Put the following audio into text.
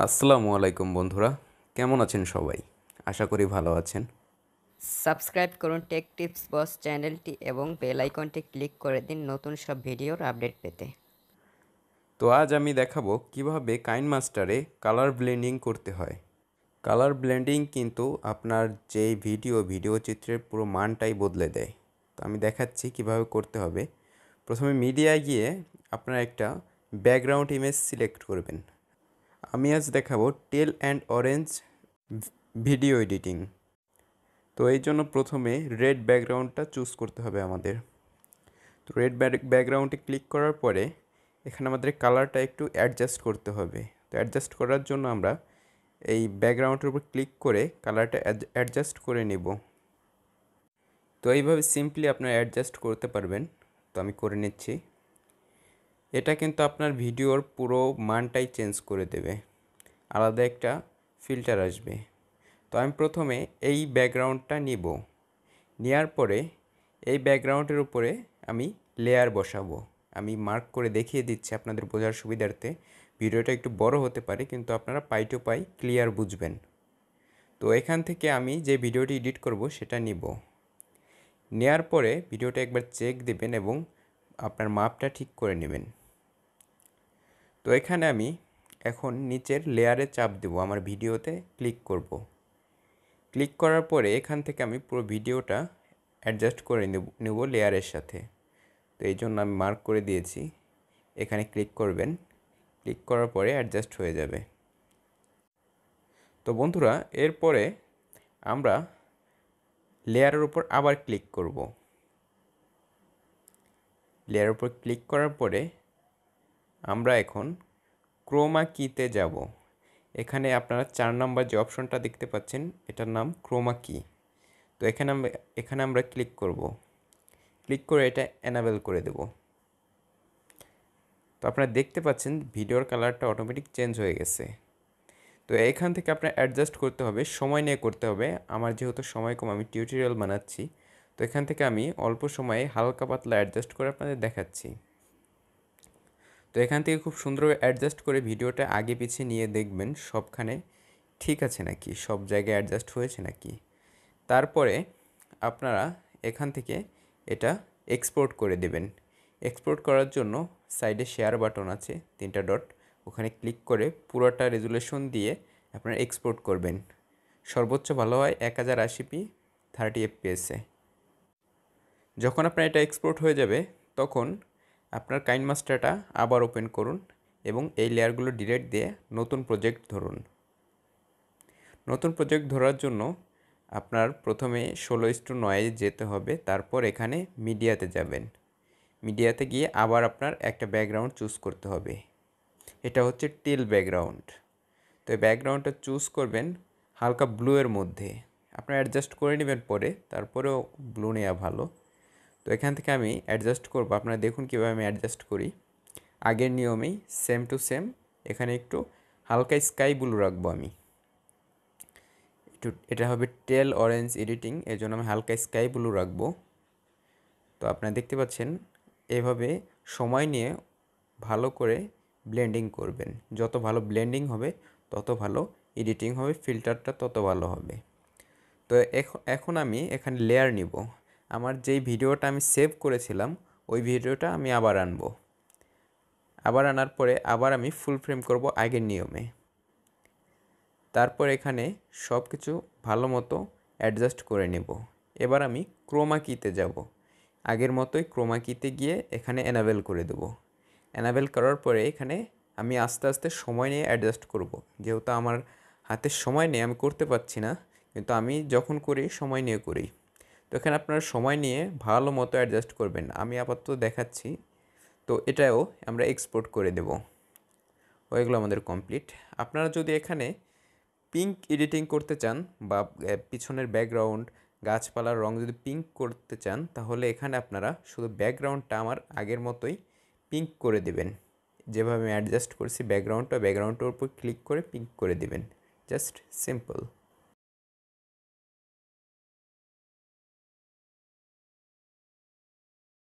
আসসালামু আলাইকুম বন্ধুরা, কেমন আছেন সবাই? আশা করি ভালো আছেন। সাবস্ক্রাইব করুন টেক টিপস বস চ্যানেলটি এবং বেল আইকনটি ক্লিক করে দিন নতুন সব ভিডিওর আপডেট পেতে। তো আজ আমি দেখাবো কিভাবে কাইন মাস্টারে কালার ব্লেন্ডিং করতে হয়। কালার ব্লেন্ডিং কিন্তু আপনার যেই ভিডিও চিত্রের পুরো মানটাই বদলে দেয়। তো আমি দেখাচ্ছি কিভাবে করতে হবে। প্রথমে মিডিয়ায় গিয়ে আপনারা একটা ব্যাকগ্রাউন্ড ইমেজ সিলেক্ট করবেন। আমি আজ দেখাবো টেল অ্যান্ড অরেঞ্জ ভিডিও এডিটিং। তো এই জন্য প্রথমে রেড ব্যাকগ্রাউন্ডটা চুজ করতে হবে আমাদের। তো রেড ব্যাকগ্রাউন্ডে ক্লিক করার পরে এখানে আমাদের কালারটা একটু অ্যাডজাস্ট করতে হবে। তো অ্যাডজাস্ট করার জন্য আমরা এই ব্যাকগ্রাউন্ডের উপর ক্লিক করে কালারটা অ্যাডজাস্ট করে নেব। তো এইভাবে সিম্পলি আপনারা অ্যাডজাস্ট করতে পারবেন। তো আমি করে নিচ্ছি। এটা কিন্তু আপনার ভিডিওর পুরো মানটাই চেঞ্জ করে দেবে, আলাদা একটা ফিল্টার আসবে। তো আমি প্রথমে এই ব্যাকগ্রাউন্ডটা নিব, নেওয়ার পরে এই ব্যাকগ্রাউন্ডের উপরে আমি লেয়ার বসাবো। আমি মার্ক করে দেখিয়ে দিচ্ছি আপনাদের বোঝার সুবিধার্থে। ভিডিওটা একটু বড় হতে পারে, কিন্তু আপনারা পাই টু পাই ক্লিয়ার বুঝবেন। তো এখান থেকে আমি যে ভিডিওটি এডিট করব সেটা নিব। নেওয়ার পরে ভিডিওটা একবার চেক দেবেন এবং আপনার মাপটা ঠিক করে নেবেন। তো এখানে আমি এখন নিচের লেয়ারে চাপ দেব, আমার ভিডিওতে ক্লিক করব। ক্লিক করার পরে এখান থেকে আমি পুরো ভিডিওটা অ্যাডজাস্ট করে নেব লেয়ারের সাথে। তো এই জন্য আমি মার্ক করে দিয়েছি, এখানে ক্লিক করবেন। ক্লিক করার পরে অ্যাডজাস্ট হয়ে যাবে। তো বন্ধুরা, এরপরে আমরা লেয়ারের উপর আবার ক্লিক করব। লেয়ারের উপর ক্লিক করার পরে আমরা এখন ক্রোমা কিতে যাব। এখানে আপনারা 4 নম্বর যে অপশনটা দেখতে পাচ্ছেন, এটার নাম ক্রোমা কি। তো এখানে আমরা ক্লিক করব। ক্লিক করে এটা এনাবেল করে দেব। তো আপনারা দেখতে পাচ্ছেন ভিডিওর কালারটা অটোমেটিক চেঞ্জ হয়ে গেছে। তো এখান থেকে আপনার অ্যাডজাস্ট করতে হবে, সময় নিয়ে করতে হবে। আমার যেহেতু সময় কম, আমি টিউটোরিয়াল বানাচ্ছি, তো এখান থেকে আমি অল্প সময়ে হালকা পাতলা অ্যাডজাস্ট করে আপনাদের দেখাচ্ছি। তো এখান থেকে খুব সুন্দরভাবে অ্যাডজাস্ট করে ভিডিওটা আগে পিছিয়ে নিয়ে দেখবেন সবখানে ঠিক আছে নাকি, সব জায়গায় অ্যাডজাস্ট হয়েছে নাকি। তারপরে আপনারা এখান থেকে এটা এক্সপোর্ট করে দেবেন। এক্সপোর্ট করার জন্য সাইডে শেয়ার বাটন আছে 3টা ডট, ওখানে ক্লিক করে পুরোটা রেজুলেশন দিয়ে আপনারা এক্সপোর্ট করবেন। সর্বোচ্চ ভালো হয় 1080p 30 fps-এ। যখন আপনার এটা এক্সপোর্ট হয়ে যাবে তখন আপনার কাইন মাস্টারটা আবার ওপেন করুন এবং এই লেয়ারগুলো ডিলিট দিয়ে নতুন প্রজেক্ট ধরুন। নতুন প্রজেক্ট ধরার জন্য আপনার প্রথমে 16:9 যেতে হবে, তারপর এখানে মিডিয়াতে যাবেন। মিডিয়াতে গিয়ে আবার আপনার একটা ব্যাকগ্রাউন্ড চুজ করতে হবে। এটা হচ্ছে টিল ব্যাকগ্রাউন্ড। তো এই ব্যাকগ্রাউন্ডটা চুজ করবেন হালকা ব্লুয়ের মধ্যে। আপনারা অ্যাডজাস্ট করে নেবেন পরে, তারপরেও ব্লু নেওয়া ভালো। তো এখান থেকে আমি অ্যাডজাস্ট করব, আপনারা দেখুন কীভাবে আমি অ্যাডজাস্ট করি। আগের নিয়মেই সেম টু সেম এখানে একটু হালকা স্কাই ব্লু রাখবো আমি। এটা হবে টেল অরেঞ্জ এডিটিং, এর জন্য আমি হালকা স্কাই ব্লু রাখবো। তো আপনারা দেখতে পাচ্ছেন এভাবে সময় নিয়ে ভালো করে ব্লেন্ডিং করবেন। যত ভালো ব্লেন্ডিং হবে তত ভালো এডিটিং হবে, ফিল্টারটা তত ভালো হবে। তো এখন আমি এখানে লেয়ার নিব। আমার যেই ভিডিওটা আমি সেভ করেছিলাম ওই ভিডিওটা আমি আবার আনবো। আবার আনার পরে আবার আমি ফুল ফ্রেম করব আগের নিয়মে। তারপর এখানে সব কিছু ভালো মতো অ্যাডজাস্ট করে নেব। এবার আমি ক্রোমা কিতে যাব। আগের মতোই ক্রোমা কিতে গিয়ে এখানে এনাবেল করে দেব। এনাবেল করার পরে এখানে আমি আস্তে আস্তে সময় নিয়ে অ্যাডজাস্ট করব। যেহেতু আমার হাতে সময় নেই, আমি করতে পারছি না, কিন্তু আমি যখন করি সময় নিয়ে করি। তো এখানে আপনারা সময় নিয়ে ভালো মতো অ্যাডজাস্ট করবেন। আমি আপাতত দেখাচ্ছি। তো এটাও আমরা এক্সপোর্ট করে দেব। ওইগুলো আমাদের কমপ্লিট। আপনারা যদি এখানে পিঙ্ক এডিটিং করতে চান বা পিছনের ব্যাকগ্রাউন্ড গাছপালার রং যদি পিঙ্ক করতে চান, তাহলে এখানে আপনারা শুধু ব্যাকগ্রাউন্ডটা আমার আগের মতোই পিঙ্ক করে দেবেন। যেভাবে আমি অ্যাডজাস্ট করছি ব্যাকগ্রাউন্ডটার উপর ক্লিক করে পিঙ্ক করে দেবেন। Just simple.